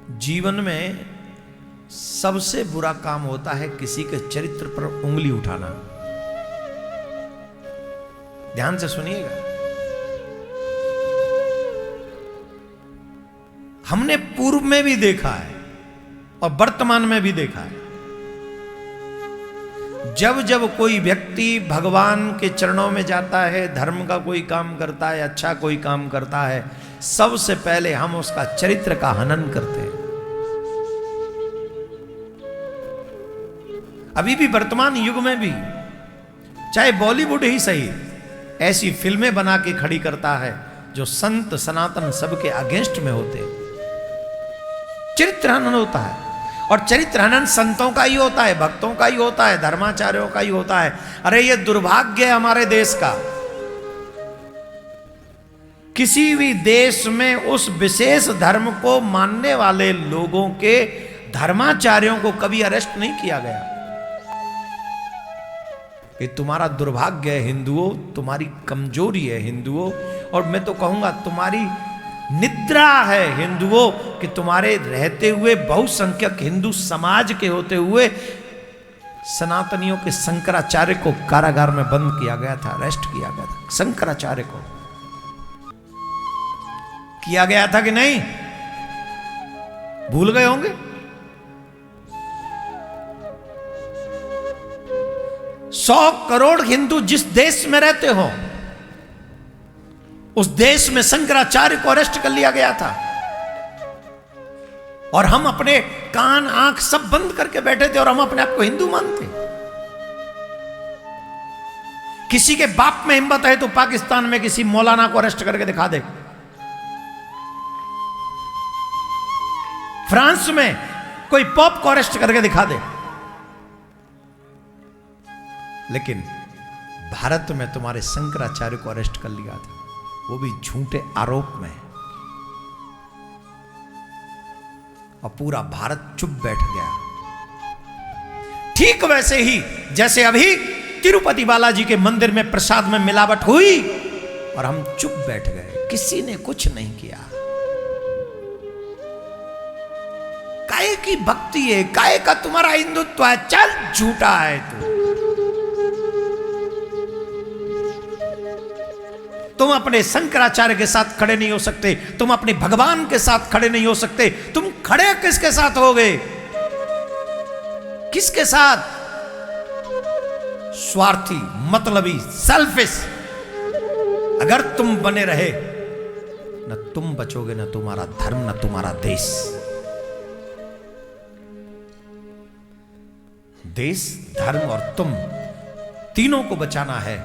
जीवन में सबसे बुरा काम होता है किसी के चरित्र पर उंगली उठाना। ध्यान से सुनिएगा। हमने पूर्व में भी देखा है और वर्तमान में भी देखा है, जब जब कोई व्यक्ति भगवान के चरणों में जाता है, धर्म का कोई काम करता है, अच्छा कोई काम करता है, सबसे पहले हम उसका चरित्र का हनन करते हैं। अभी भी वर्तमान युग में भी चाहे बॉलीवुड ही सही, ऐसी फिल्में बना के खड़ी करता है जो संत सनातन सबके अगेंस्ट में होते हैं। चरित्र हनन होता है, और चरित्र हनन संतों का ही होता है, भक्तों का ही होता है, धर्माचार्यों का ही होता है। अरे ये दुर्भाग्य है हमारे देश का, किसी भी देश में उस विशेष धर्म को मानने वाले लोगों के धर्माचार्यों को कभी अरेस्ट नहीं किया गया। ये तुम्हारा दुर्भाग्य है हिंदुओं, तुम्हारी कमजोरी है हिंदुओं, और मैं तो कहूंगा तुम्हारी निद्रा है हिंदुओं कि तुम्हारे रहते हुए बहुसंख्यक हिंदू समाज के होते हुए सनातनियों के शंकराचार्य को कारागार में बंद किया गया था, अरेस्ट किया गया था। शंकराचार्य को किया गया था कि नहीं, भूल गए होंगे। 100 करोड़ हिंदू जिस देश में रहते हो, उस देश में शंकराचार्य को अरेस्ट कर लिया गया था, और हम अपने कान आंख सब बंद करके बैठे थे और हम अपने आप को हिंदू मानते। किसी के बाप में हिम्मत है तो पाकिस्तान में किसी मौलाना को अरेस्ट करके दिखा दे, फ्रांस में कोई पॉप को अरेस्ट करके दिखा दे, लेकिन भारत में तुम्हारे शंकराचार्य को अरेस्ट कर लिया था, वो भी झूठे आरोप में, और पूरा भारत चुप बैठ गया। ठीक वैसे ही जैसे अभी तिरुपति बालाजी के मंदिर में प्रसाद में मिलावट हुई और हम चुप बैठ गए, किसी ने कुछ नहीं किया। काय की भक्ति है, काय का तुम्हारा हिंदुत्व है, चल झूठा है तू। तुम अपने शंकराचार्य के साथ खड़े नहीं हो सकते, तुम अपने भगवान के साथ खड़े नहीं हो सकते, तुम खड़े किसके साथ होगे? किसके साथ? स्वार्थी, मतलबी, सेल्फिश। अगर तुम बने रहे, न तुम बचोगे, न तुम्हारा धर्म, न तुम्हारा देश। देश, धर्म और तुम तीनों को बचाना है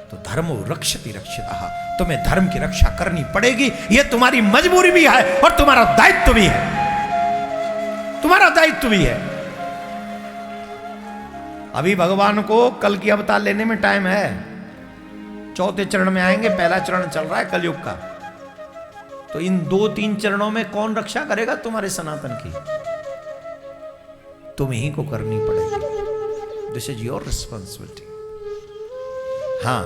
तो धर्मो रक्षति रक्षितः, तुम्हें धर्म की रक्षा करनी पड़ेगी। यह तुम्हारी मजबूरी भी है और तुम्हारा दायित्व भी है, तुम्हारा दायित्व भी है। अभी भगवान को कल की अवतार लेने में टाइम है, 4थे चरण में आएंगे, पहला चरण चल रहा है कलयुग का। तो इन 2-3 चरणों में कौन रक्षा करेगा तुम्हारे सनातन की? तुम ही को करनी पड़ेगी। This is your responsibility. हाँ,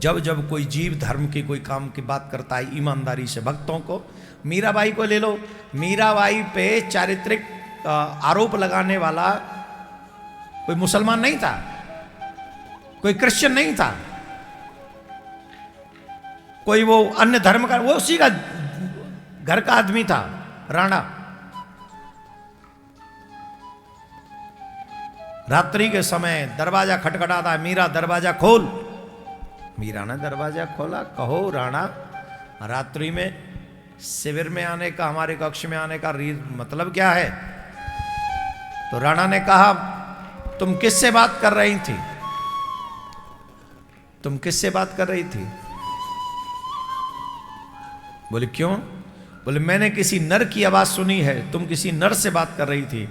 जब जब कोई जीव धर्म के कोई काम की बात करता है ईमानदारी से, भक्तों को, मीराबाई को ले लो, मीराबाई पे चारित्रिक आरोप लगाने वाला कोई मुसलमान नहीं था, कोई क्रिश्चियन नहीं था, कोई वो अन्य धर्म का, वो उसी का घर का आदमी था, राणा। रात्रि के समय दरवाजा खटखटाता, मीरा दरवाजा खोल। मीरा ने दरवाजा खोला, कहो राणा, रात्रि में शिविर में आने का, हमारे कक्ष में आने का मतलब क्या है? तो राणा ने कहा, तुम किससे बात कर रही थी? तुम किससे बात कर रही थी? बोले क्यों? बोले मैंने किसी नर की आवाज सुनी है, तुम किसी नर से बात कर रही थी।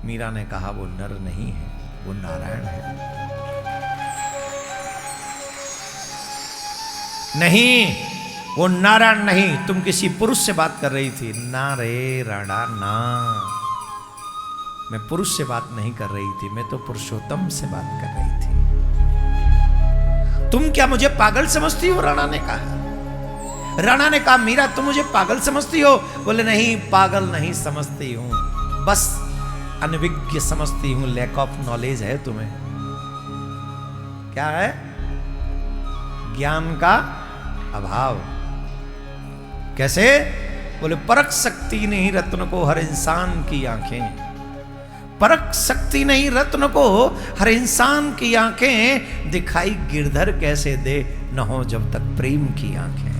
मीरा ने कहा, वो नर नहीं है, वो नारायण है। नहीं, वो नारायण नहीं, तुम किसी पुरुष से बात कर रही थी। ना रे राणा, ना, मैं पुरुष से बात नहीं कर रही थी, मैं तो पुरुषोत्तम से बात कर रही थी। तुम क्या मुझे पागल समझती हो? राणा ने कहा, राणा ने कहा मीरा तुम मुझे पागल समझती हो? बोले नहीं, पागल नहीं समझती हूं, बस अनभिज्ञ समझती हूं, लैक ऑफ नॉलेज है तुम्हें। क्या है? ज्ञान का अभाव। कैसे? बोले परख सकती नहीं रत्न को हर इंसान की आंखें, परख सकती नहीं रत्न को हर इंसान की आंखें, दिखाई गिरधर कैसे दे न हो जब तक प्रेम की आंखें।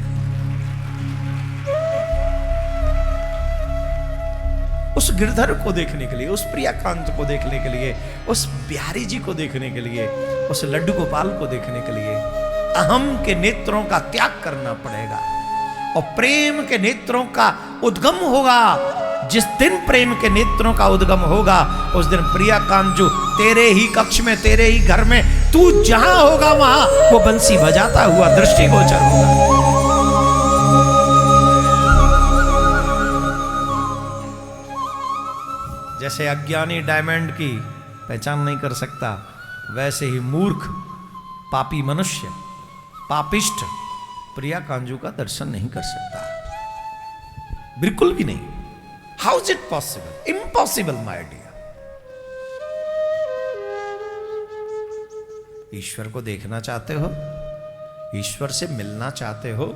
उस गिरधर को देखने के लिए, उस प्रियाकांत को देखने के लिए, उस बिहारी जी को देखने के लिए, उस लड्डू गोपाल को देखने के लिए अहम के नेत्रों का त्याग करना पड़ेगा और प्रेम के नेत्रों का उद्गम होगा। जिस दिन प्रेम के नेत्रों का उद्गम होगा उस दिन प्रियाकांत तेरे ही कक्ष में, तेरे ही घर में, तू जहां होगा वहां वो बंसी बजाता हुआ दृष्टिगोचर होगा। जैसे अज्ञानी डायमंड की पहचान नहीं कर सकता, वैसे ही मूर्ख पापी मनुष्य, पापिष्ठ प्रियाकांजू का दर्शन नहीं कर सकता, बिल्कुल भी नहीं। How is it possible? Impossible my dear. ईश्वर को देखना चाहते हो, ईश्वर से मिलना चाहते हो,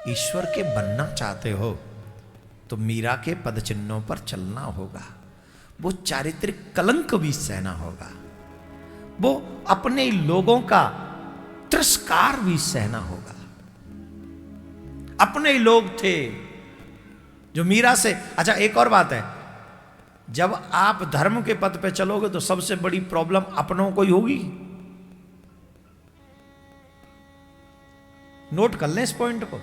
ईश्वर के बनना चाहते हो, तो मीरा के पद चिन्हों पर चलना होगा। वो चारित्रिक कलंक भी सहना होगा, वो अपने लोगों का तिरस्कार भी सहना होगा। अपने ही लोग थे जो मीरा से। अच्छा एक और बात है, जब आप धर्म के पद पे चलोगे तो सबसे बड़ी प्रॉब्लम अपनों को ही होगी। नोट कर लें इस पॉइंट को।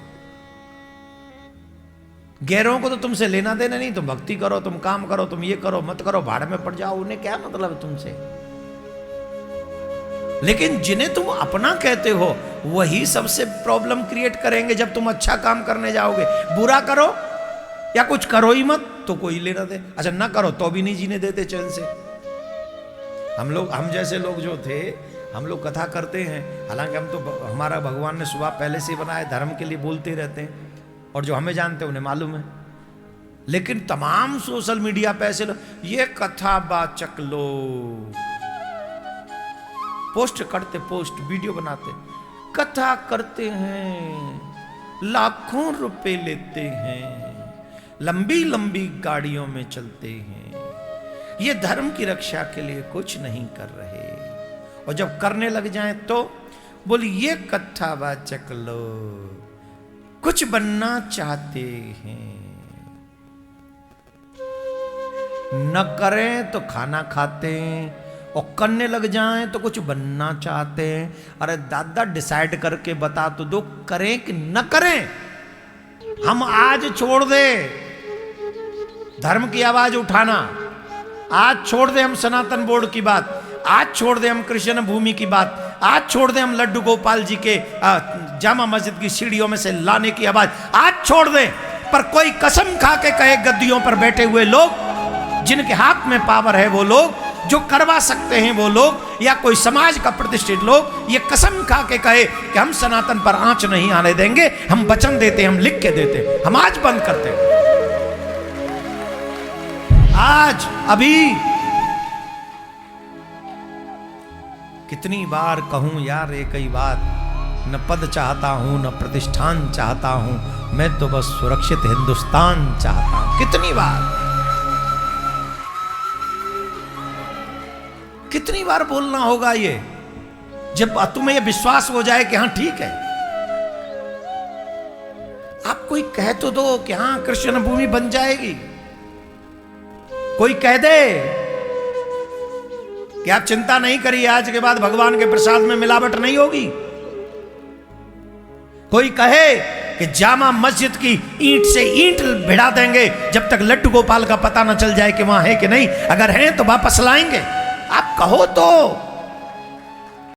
गैरों को तो तुमसे लेना देना नहीं, तुम भक्ति करो, तुम काम करो, तुम ये करो, मत करो, भाड़ में पड़ जाओ, उन्हें क्या मतलब है तुमसे। लेकिन जिन्हें तुम अपना कहते हो वही सबसे प्रॉब्लम क्रिएट करेंगे जब तुम अच्छा काम करने जाओगे। बुरा करो या कुछ करो ही मत तो कोई लेना दे। अच्छा ना करो तो भी नहीं जीने देते चैन से। हम जैसे लोग जो थे, हम लोग कथा करते हैं, हालांकि हम तो, हमारा भगवान ने स्वभाव पहले से बनाया, धर्म के लिए बोलते रहते हैं और जो हमें जानते हैं उन्हें मालूम है। लेकिन तमाम सोशल मीडिया पे ऐसे लोग ये कथा वाचक लोग पोस्ट करते, पोस्ट वीडियो बनाते, कथा करते हैं, लाखों रुपए लेते हैं, लंबी लंबी गाड़ियों में चलते हैं, ये धर्म की रक्षा के लिए कुछ नहीं कर रहे, और जब करने लग जाएं तो बोली ये कथावाचक लोग कुछ बनना चाहते हैं, न करें तो खाना खाते हैं और करने लग जाएं तो कुछ बनना चाहते हैं। अरे दादा डिसाइड करके बता तो दो, करें कि न करें। हम आज छोड़ दे धर्म की आवाज उठाना, आज छोड़ दे हम सनातन बोर्ड की बात, आज छोड़ दे हम कृष्ण भूमि की बात, आज छोड़ दे हम लड्डू गोपाल जी के जामा मस्जिद की सीढ़ियों में से लाने की आवाज, आज छोड़ दे। पर कोई कसम खा के कहे, गद्दियों पर बैठे हुए लोग जिनके हाथ में पावर है, वो लोग जो करवा सकते हैं वो लोग, या कोई समाज का प्रतिष्ठित लोग ये कसम खा के कहे कि हम सनातन पर आंच नहीं आने देंगे, हम वचन देते, हम लिख के देते, हम आज बंद करते हैं। आज अभी कितनी बार कहूं यार एक ही बात, न पद चाहता हूं न प्रतिष्ठान चाहता हूं, मैं तो बस सुरक्षित हिंदुस्तान चाहता हूं। कितनी बार बोलना होगा ये, जब तुम्हें ये विश्वास हो जाए कि हाँ ठीक है। आप कोई कह तो दो कि हाँ कृष्ण भूमि बन जाएगी, कोई कह दे कि आप चिंता नहीं करिए, आज के बाद भगवान के प्रसाद में मिलावट नहीं होगी। कोई कहे कि जामा मस्जिद की ईंट से ईंट भिड़ा देंगे जब तक लड्डू गोपाल का पता न चल जाए कि वहां है कि नहीं, अगर है तो वापस लाएंगे। आप कहो तो